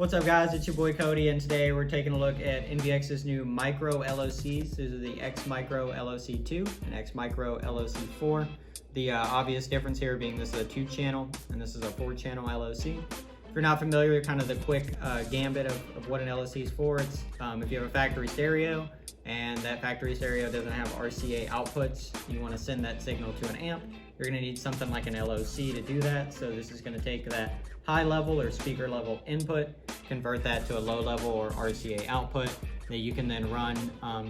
What's up guys, it's your boy Cody, and today we're taking a look at NVX's new micro LOCs. These are the XMICROLOC2 and XMICROLOC4. The obvious difference here being this is a 2-channel and this is a 4-channel LOC. If you're not familiar, kind of the quick gambit of what an LOC is for, it's if you have a factory stereo and that factory stereo doesn't have RCA outputs, you want to send that signal to an amp, you're going to need something like an LOC to do that. So this is going to take that high level or speaker level input, convert that to a low level or RCA output that you can then run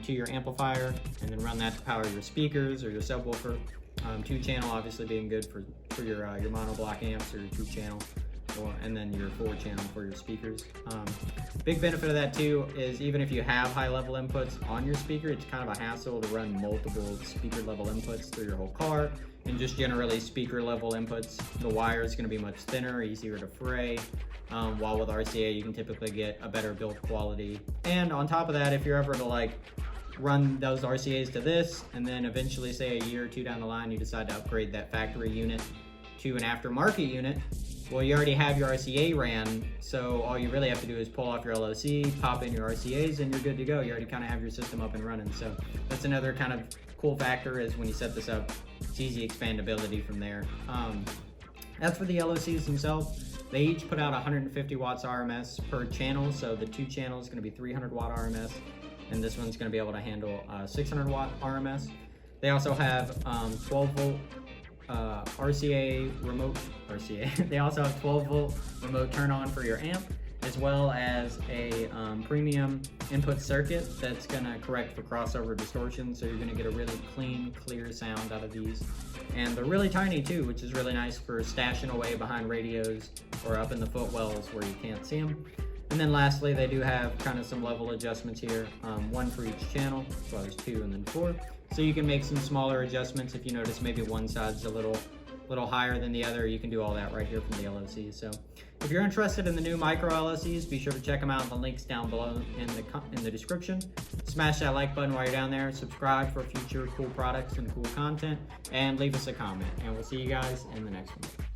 to your amplifier and then run that to power your speakers or your subwoofer. 2-channel obviously being good for your monoblock amps or your 2-channel, and then your 4-channel for your speakers. Big benefit of that too is even if you have high level inputs on your speaker, it's kind of a hassle to run multiple speaker level inputs through your whole car. And just generally speaker level inputs, the wire is going to be much thinner, easier to fray, while with RCA you can typically get a better build quality. And on top of that, if you're ever to like run those RCAs to this and then eventually say a year or two down the line you decide to upgrade that factory unit to an aftermarket unit, well, you already have your RCA ran, so all you really have to do is pull off your LOC, pop in your RCAs, and you're good to go. You already kind of have your system up and running. So that's another kind of cool factor is when you set this up, it's easy expandability from there. As for the LOCs themselves, they each put out 150 watts RMS per channel. So the 2-channel is going to be 300 watt RMS, and this one's going to be able to handle 600 watt RMS. They also have 12 volt they also have 12 volt remote turn on for your amp, as well as a premium input circuit that's going to correct for crossover distortion, so you're going to get a really clean, clear sound out of these. And they're really tiny too, which is really nice for stashing away behind radios or up in the footwells where you can't see them. And then lastly, they do have kind of some level adjustments here, one for each channel, as well as 2 and then 4. So you can make some smaller adjustments if you notice maybe one side's a little higher than the other. You can do all that right here from the LOCs. So if you're interested in the new micro LOCs, be sure to check them out. The link's down below in the description. Smash that like button while you're down there. Subscribe for future cool products and cool content, and leave us a comment. And we'll see you guys in the next one.